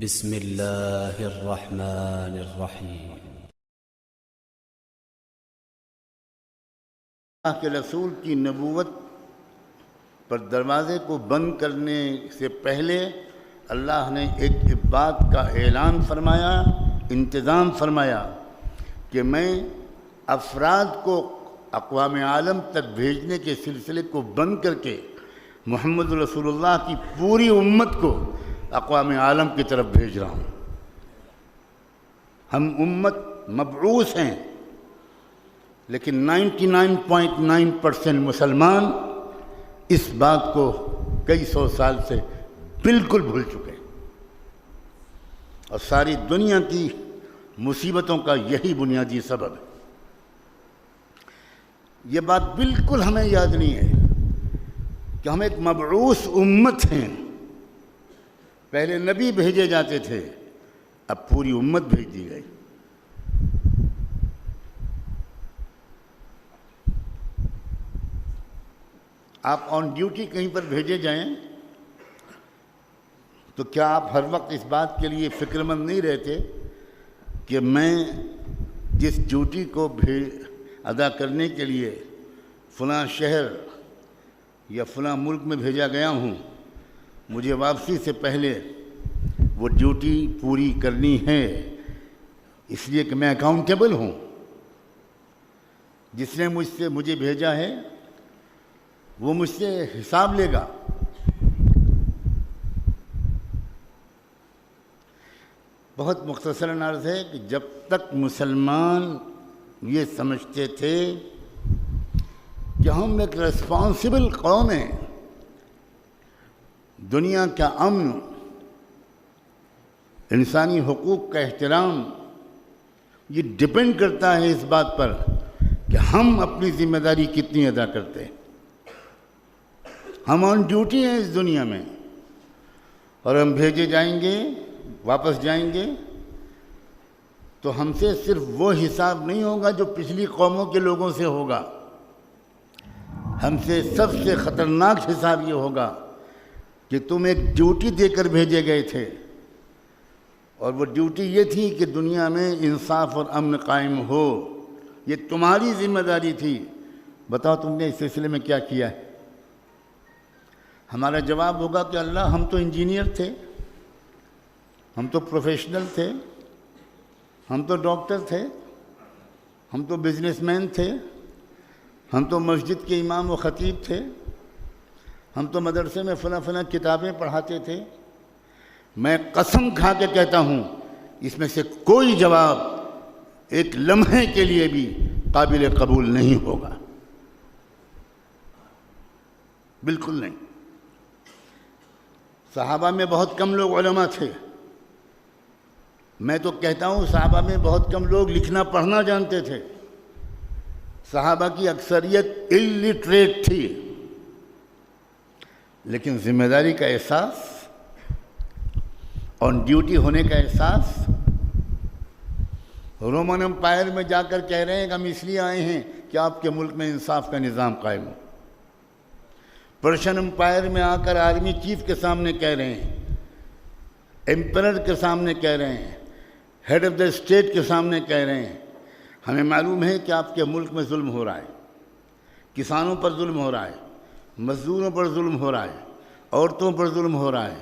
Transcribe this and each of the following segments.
بسم اللہ الرحمن الرحیم۔ اللہ کے رسول کی نبوت پر دروازے کو بند کرنے سے پہلے اللہ نے ایک بات کا اعلان فرمایا، انتظام فرمایا کہ میں افراد کو اقوام عالم تک بھیجنے کے سلسلے کو بند کر کے محمد رسول اللہ کی پوری امت کو اقوام عالم کی طرف بھیج رہا ہوں۔ ہم امت مبعوث ہیں، لیکن 99.9% مسلمان اس بات کو کئی سو سال سے بالکل بھول چکے ہیں، اور ساری دنیا کی مصیبتوں کا یہی بنیادی سبب ہے۔ یہ بات بالکل ہمیں یاد نہیں ہے کہ ہم ایک مبعوث امت ہیں۔ پہلے نبی بھیجے جاتے تھے، اب پوری امت بھیج دی گئی۔ آپ آن ڈیوٹی کہیں پر بھیجے جائیں تو کیا آپ ہر وقت اس بات کے لیے فکر مند نہیں رہتے کہ میں جس ڈیوٹی کو ادا کرنے کے لیے فلاں شہر یا فلاں ملک میں بھیجا گیا ہوں، مجھے واپسی سے پہلے وہ ڈیوٹی پوری کرنی ہے، اس لیے کہ میں اکاؤنٹیبل ہوں۔ جس نے مجھے بھیجا ہے وہ مجھ سے حساب لے گا۔ بہت مختصراً عرض ہے کہ جب تک مسلمان یہ سمجھتے تھے کہ ہم ایک ریسپانسبل قوم ہیں، دنیا کا امن، انسانی حقوق کا احترام، یہ ڈپینڈ کرتا ہے اس بات پر کہ ہم اپنی ذمہ داری کتنی ادا کرتے ہیں۔ ہم آن ڈیوٹی ہیں اس دنیا میں، اور ہم بھیجے جائیں گے، واپس جائیں گے تو ہم سے صرف وہ حساب نہیں ہوگا جو پچھلی قوموں کے لوگوں سے ہوگا، ہم سے سب سے خطرناک حساب یہ ہوگا کہ تم ایک ڈیوٹی دے کر بھیجے گئے تھے، اور وہ ڈیوٹی یہ تھی کہ دنیا میں انصاف اور امن قائم ہو، یہ تمہاری ذمہ داری تھی۔ بتاؤ تم نے اس سلسلے میں کیا کیا ہے؟ ہمارا جواب ہوگا کہ اللہ، ہم تو انجینئر تھے، ہم تو پروفیشنل تھے، ہم تو ڈاکٹر تھے، ہم تو بزنس مین تھے، ہم تو مسجد کے امام و خطیب تھے، ہم تو مدرسے میں فلاں کتابیں پڑھاتے تھے۔ میں قسم کھا کے کہتا ہوں اس میں سے کوئی جواب ایک لمحے کے لیے بھی قابل قبول نہیں ہوگا، بالکل نہیں۔ صحابہ میں بہت کم لوگ علماء تھے، میں تو کہتا ہوں صحابہ میں بہت کم لوگ لکھنا پڑھنا جانتے تھے، صحابہ کی اکثریت الٹریٹ تھی، لیکن ذمہ داری کا احساس، آن ڈیوٹی ہونے کا احساس۔ رومن امپائر میں جا کر کہہ رہے ہیں کہ ہم اس لیے آئے ہیں کہ آپ کے ملک میں انصاف کا نظام قائم ہو۔ پرشین امپائر میں آ کر آرمی چیف کے سامنے کہہ رہے ہیں، ایمپرر کے سامنے کہہ رہے ہیں، ہیڈ آف دا اسٹیٹ کے سامنے کہہ رہے ہیں، ہمیں معلوم ہے کہ آپ کے ملک میں ظلم ہو رہا ہے، کسانوں پر ظلم ہو رہا ہے، مزدوروں پر ظلم ہو رہا ہے، عورتوں پر ظلم ہو رہا ہے،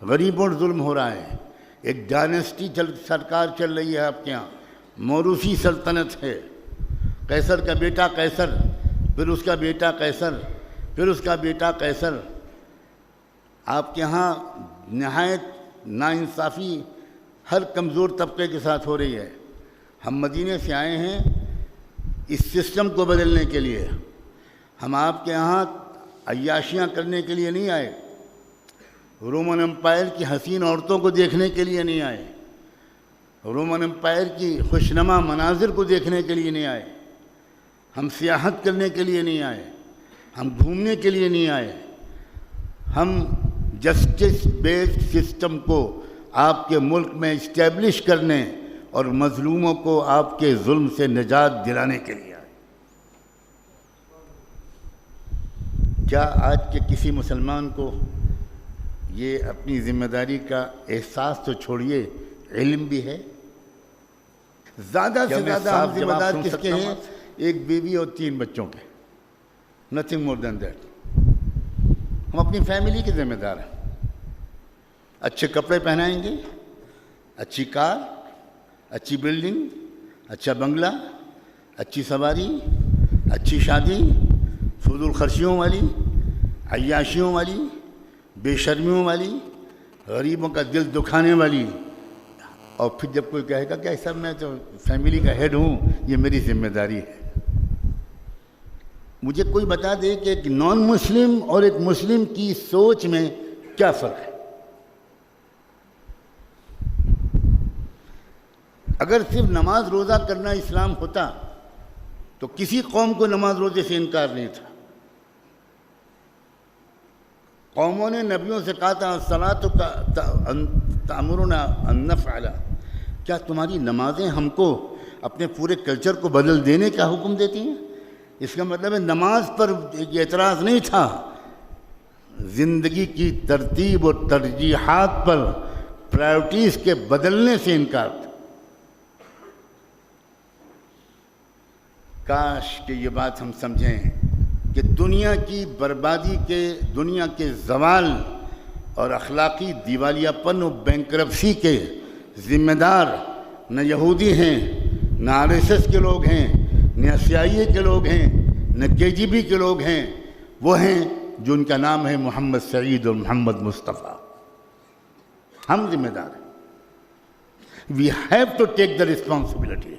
غریبوں پر ظلم ہو رہا ہے۔ ایک ڈائنسٹی سرکار چل رہی ہے آپ کے یہاں، موروثی سلطنت ہے، قیصر کا بیٹا قیصر، پھر اس کا بیٹا قیصر، پھر اس کا بیٹا قیصر۔ آپ کے ہاں نہایت ناانصافی ہر کمزور طبقے کے ساتھ ہو رہی ہے۔ ہم مدینے سے آئے ہیں اس سسٹم کو بدلنے کے لیے، ہم آپ کے یہاں عیاشیاں کرنے کے لیے نہیں آئے، رومن امپائر کی حسین عورتوں کو دیکھنے کے لیے نہیں آئے، رومن امپائر کی خوشنما مناظر کو دیکھنے کے لیے نہیں آئے، ہم سیاحت کرنے کے لیے نہیں آئے، ہم گھومنے کے لیے نہیں آئے، ہم جسٹس بیسڈ سسٹم کو آپ کے ملک میں اسٹیبلش کرنے اور مظلوموں کو آپ کے ظلم سے نجات دلانے کے لیے آئے۔ کیا آج کے کسی مسلمان کو یہ اپنی ذمہ داری کا احساس تو چھوڑیے، علم بھی ہے۔ زیادہ سے زیادہ ہم ذمہ دار کس کے ہیں؟ ایک بیوی اور 3 بچوں کے، نتھنگ مور دین دیٹ۔ ہم اپنی فیملی کے ذمہ دار ہیں۔ اچھے کپڑے پہنائیں گے، اچھی کار، اچھی بلڈنگ، اچھا بنگلہ، اچھی سواری، اچھی شادی، فضول خرچیوں والی، عیاشیوں والی، بے شرمیوں والی، غریبوں کا دل دکھانے والی، اور پھر جب کوئی کہے گا کہ سر میں تو فیملی کا ہیڈ ہوں، یہ میری ذمہ داری ہے۔ مجھے کوئی بتا دے کہ ایک نان مسلم اور ایک مسلم کی سوچ میں کیا فرق ہے؟ اگر صرف نماز روزہ کرنا اسلام ہوتا تو کسی قوم کو نماز روزے سے انکار نہیں تھا۔ قوموں نے نبیوں سے کہا تھا الصلاۃ تأمرنا ان نفعل، کیا تمہاری نمازیں ہم کو اپنے پورے کلچر کو بدل دینے کا حکم دیتی ہیں؟ اس کا مطلب ہے نماز پر یہ اعتراض نہیں تھا، زندگی کی ترتیب اور ترجیحات پر پرائیورٹیز کے بدلنے سے انکار تھا۔ کاش کہ یہ بات ہم سمجھیں کہ دنیا کی بربادی کے، دنیا کے زوال اور اخلاقی دیوالیہ پن و بینکرپسی کے ذمہ دار نہ یہودی ہیں، نہ RSS کے لوگ ہیں، نہ CIA کے لوگ ہیں، نہ KGB کے لوگ ہیں، وہ ہیں جو ان کا نام ہے محمد سعید اور محمد مصطفیٰ۔ ہم ذمہ دار ہیں۔ We have to take the responsibility.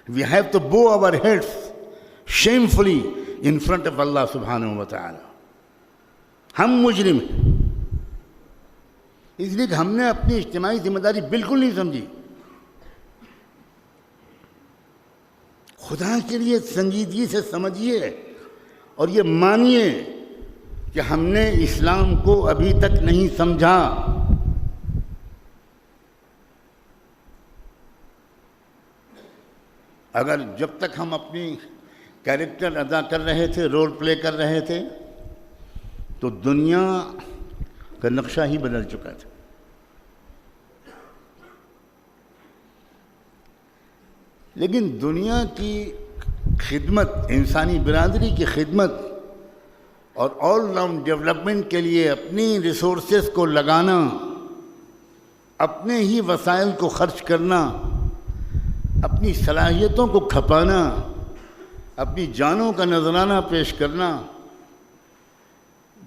We have to bow our heads shamefully in front of Allah subhanahu wa ta'ala. ہم مجرم ہیں، اس لیے کہ ہم نے اپنی اجتماعی ذمہ داری بالکل نہیں سمجھی۔ خدا کے لیے سنجیدگی سے سمجھیے اور یہ مانیے کہ ہم نے اسلام کو ابھی تک نہیں سمجھا۔ اگر جب تک ہم اپنی کیریکٹر ادا کر رہے تھے، رول پلے کر رہے تھے، تو دنیا کا نقشہ ہی بدل چکا تھا۔ لیکن دنیا کی خدمت، انسانی برادری کی خدمت اور آل راؤنڈ ڈیولپمنٹ کے لیے اپنی ریسورسز کو لگانا، اپنے ہی وسائل کو خرچ کرنا، اپنی صلاحیتوں کو کھپانا، اپنی جانوں کا نذرانہ پیش کرنا،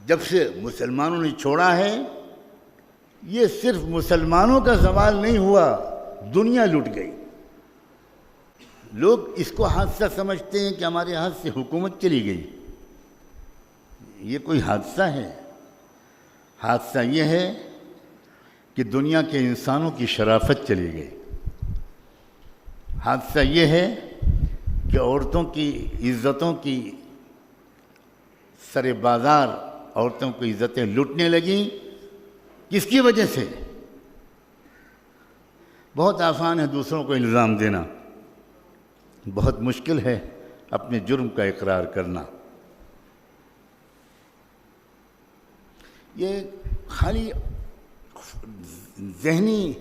جب سے مسلمانوں نے چھوڑا ہے، یہ صرف مسلمانوں کا زوال نہیں ہوا، دنیا لٹ گئی۔ لوگ اس کو حادثہ سمجھتے ہیں کہ ہمارے ہاتھ سے حکومت چلی گئی۔ یہ کوئی حادثہ ہے؟ حادثہ یہ ہے کہ دنیا کے انسانوں کی شرافت چلی گئی۔ حادثہ یہ ہے کہ عورتوں کی عزتوں کی سر بازار، عورتوں کی عزتیں لوٹنے لگیں۔ کس کی وجہ سے؟ بہت آسان ہے دوسروں کو الزام دینا، بہت مشکل ہے اپنے جرم کا اقرار کرنا۔ یہ خالی ذہنی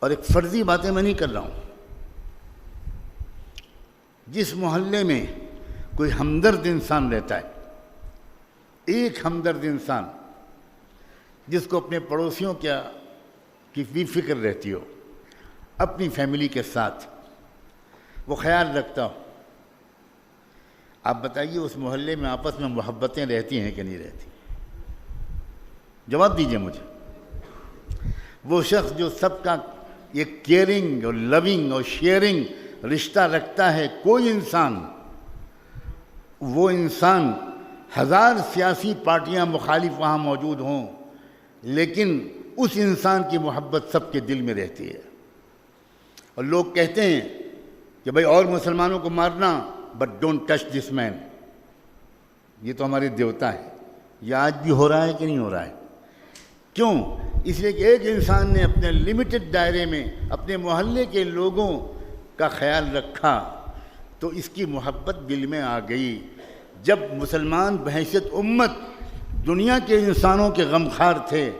اور ایک فرضی باتیں میں نہیں کر رہا ہوں۔ جس محلے میں کوئی ہمدرد انسان رہتا ہے، ایک ہمدرد انسان جس کو اپنے پڑوسیوں کی بھی فکر رہتی ہو، اپنی فیملی کے ساتھ وہ خیال رکھتا ہو، آپ بتائیے اس محلے میں آپس میں محبتیں رہتی ہیں کہ نہیں رہتی؟ جواب دیجیے مجھے۔ وہ شخص جو سب کا ایک کیئرنگ اور لونگ اور شیئرنگ رشتہ رکھتا ہے، کوئی انسان، وہ انسان 1000 سیاسی پارٹیاں مخالف وہاں موجود ہوں، لیکن اس انسان کی محبت سب کے دل میں رہتی ہے۔ اور لوگ کہتے ہیں کہ بھائی اور مسلمانوں کو مارنا، بٹ ڈونٹ ٹچ دس مین، یہ تو ہمارے دیوتا ہے۔ یہ آج بھی ہو رہا ہے کہ نہیں ہو رہا ہے؟ کیوں؟ اس لیے کہ ایک انسان نے اپنے لمیٹڈ دائرے میں اپنے محلے کے لوگوں کا خیال رکھا تو اس کی محبت دل میں آ گئی۔ جب مسلمان بحیثیت امت دنیا کے انسانوں کے غمخوار تھے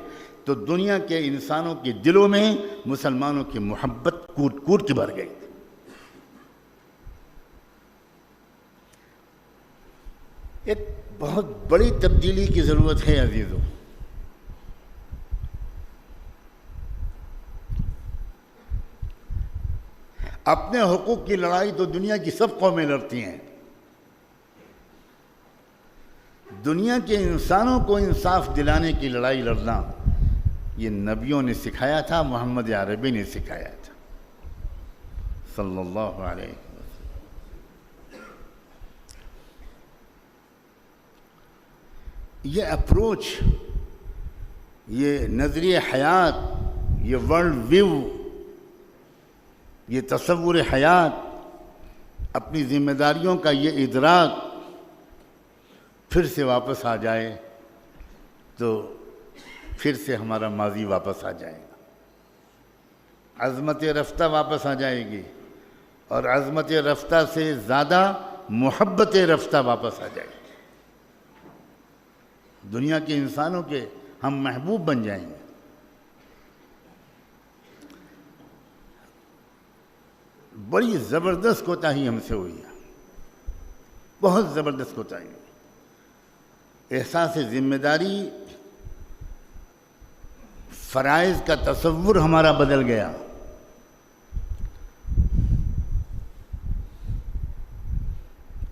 تو دنیا کے انسانوں کے دلوں میں مسلمانوں کی محبت کوٹ کوٹ کے بھر گئی. ایک بہت بڑی تبدیلی کی ضرورت ہے عزیزو. اپنے حقوق کی لڑائی تو دنیا کی سب قومیں لڑتی ہیں. دنیا کے انسانوں کو انصاف دلانے کی لڑائی لڑنا یہ نبیوں نے سکھایا تھا، محمد عربی نے سکھایا تھا صلی اللہ علیہ وسلم. یہ اپروچ، یہ نظریہ حیات، یہ ورلڈ ویو، یہ تصور حیات، اپنی ذمہ داریوں کا یہ ادراک پھر سے واپس آ جائے تو پھر سے ہمارا ماضی واپس آ جائے گا. عظمت رفتہ واپس آ جائے گی اور عظمت رفتہ سے زیادہ محبت رفتہ واپس آ جائے گی. دنیا کے انسانوں کے ہم محبوب بن جائیں گے. بڑی زبردست کوتاہی ہم سے ہوئی ہے، بہت زبردست کوتاہی. احساس ذمہ داری، فرائض کا تصور ہمارا بدل گیا.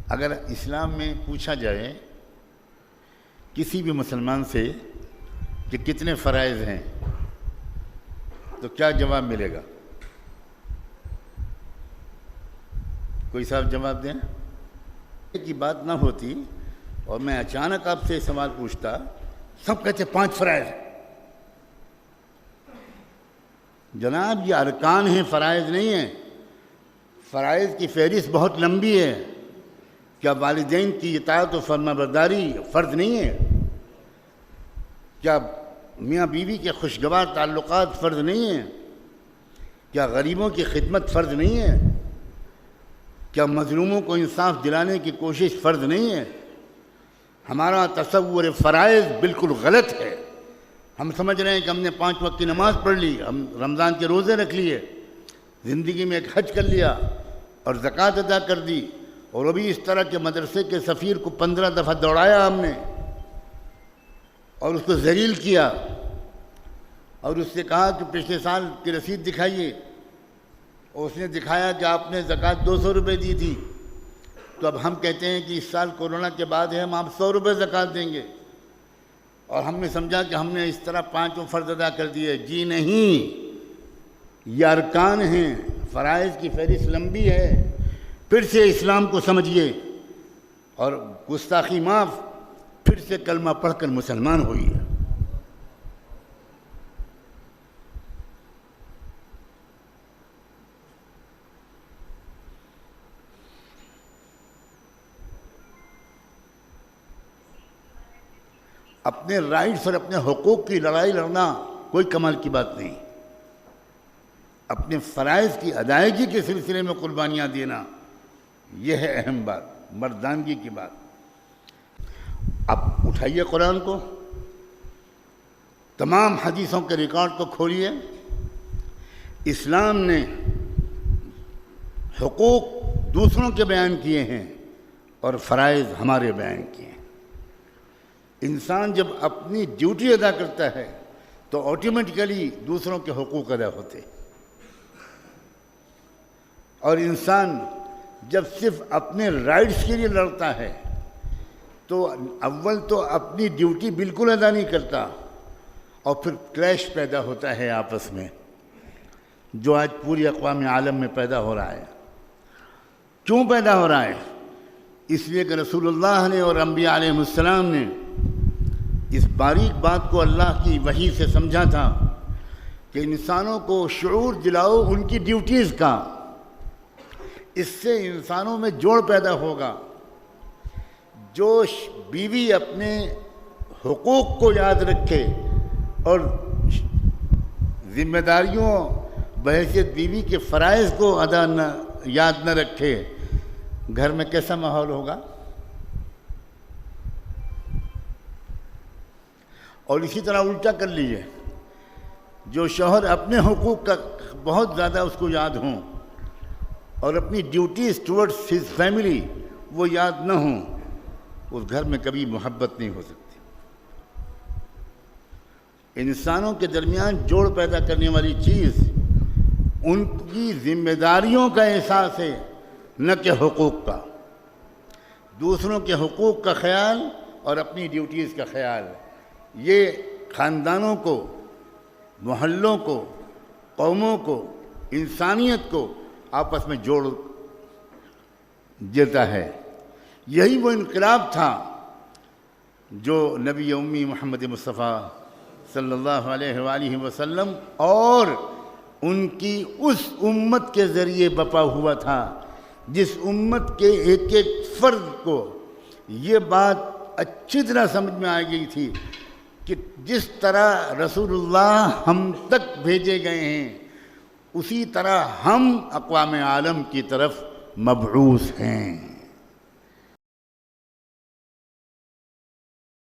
اگر اسلام میں پوچھا جائے کسی بھی مسلمان سے کہ کتنے فرائض ہیں تو کیا جواب ملے گا؟ کوئی صاحب جواب دیں. کی بات نہ ہوتی اور میں اچانک آپ سے سوال پوچھتا، سب کہتے 5 فرائض. جناب یہ ارکان ہیں، فرائض نہیں ہیں. فرائض کی فہرست بہت لمبی ہے. کیا والدین کی اطاعت و فرما برداری فرض نہیں ہے؟ کیا میاں بیوی کے خوشگوار تعلقات فرض نہیں ہیں؟ کیا غریبوں کی خدمت فرض نہیں ہے؟ کیا مظلوموں کو انصاف دلانے کی کوشش فرض نہیں ہے؟ ہمارا تصور فرائض بالکل غلط ہے. ہم سمجھ رہے ہیں کہ ہم نے 5 وقت کی نماز پڑھ لی، ہم رمضان کے روزے رکھ لیے، زندگی میں ایک حج کر لیا اور زکوٰۃ ادا کر دی، اور ابھی اس طرح کے مدرسے کے سفیر کو 15 دفعہ دوڑایا ہم نے اور اس کو ذلیل کیا اور اس سے کہا کہ پچھلے سال کی رسید دکھائیے، اور اس نے دکھایا کہ آپ نے زکوٰۃ 200 روپے دی تھی. تو اب ہم کہتے ہیں کہ اس سال کورونا کے بعد ہے، ہم آپ 100 روپے زکوٰۃ دیں گے، اور ہم نے سمجھا کہ ہم نے اس طرح 5 فرض ادا کر دیے. جی نہیں، یہ ارکان ہیں. فرائض کی فہرست لمبی ہے. پھر سے اسلام کو سمجھیے اور گستاخی معاف، پھر سے کلمہ پڑھ کر مسلمان ہوئیے. اپنے رائٹس اور اپنے حقوق کی لڑائی لڑنا کوئی کمال کی بات نہیں. اپنے فرائض کی ادائیگی کے سلسلے میں قربانیاں دینا، یہ ہے اہم بات، مردانگی کی بات. اب اٹھائیے قرآن کو، تمام حدیثوں کے ریکارڈ کو کھولیے. اسلام نے حقوق دوسروں کے بیان کیے ہیں اور فرائض ہمارے بیان کیے ہیں. انسان جب اپنی ڈیوٹی ادا کرتا ہے تو آٹومیٹیکلی دوسروں کے حقوق ادا ہوتے. اور انسان جب صرف اپنے رائٹس کے لیے لڑتا ہے تو اول تو اپنی ڈیوٹی بالکل ادا نہیں کرتا، اور پھر کلیش پیدا ہوتا ہے آپس میں، جو آج پوری اقوام عالم میں پیدا ہو رہا ہے. کیوں پیدا ہو رہا ہے؟ اس لیے کہ رسول اللہ نے اور انبیاء علیہ السلام نے اس باریک بات کو اللہ کی وحی سے سمجھا تھا کہ انسانوں کو شعور دلاؤ ان کی ڈیوٹیز کا. اس سے انسانوں میں جوڑ پیدا ہوگا. جو بیوی اپنے حقوق کو یاد رکھے اور ذمہ داریوں بحیثیت بیوی کے فرائض کو یاد نہ رکھے، گھر میں کیسا ماحول ہوگا؟ اور اسی طرح الٹا کر لیجئے، جو شوہر اپنے حقوق کا بہت زیادہ اس کو یاد ہوں اور اپنی ڈیوٹیز ٹورڈز ہز فیملی وہ یاد نہ ہوں، اس گھر میں کبھی محبت نہیں ہو سکتی۔ انسانوں کے درمیان جوڑ پیدا کرنے والی چیز ان کی ذمہ داریوں کا احساس ہے، نہ کہ حقوق کا۔ دوسروں کے حقوق کا خیال اور اپنی ڈیوٹیز کا خیال، یہ خاندانوں کو، محلوں کو، قوموں کو، انسانیت کو آپس میں جوڑ دیتا ہے۔ یہی وہ انقلاب تھا جو نبی امی محمد مصطفیٰ صلی اللہ علیہ وآلہ وسلم اور ان کی اس امت کے ذریعے بپا ہوا تھا، جس امت کے ایک ایک فرد کو یہ بات اچھی طرح سمجھ میں آ گئی تھی کہ جس طرح رسول اللہ ہم تک بھیجے گئے ہیں اسی طرح ہم اقوام عالم کی طرف مبعوث ہیں۔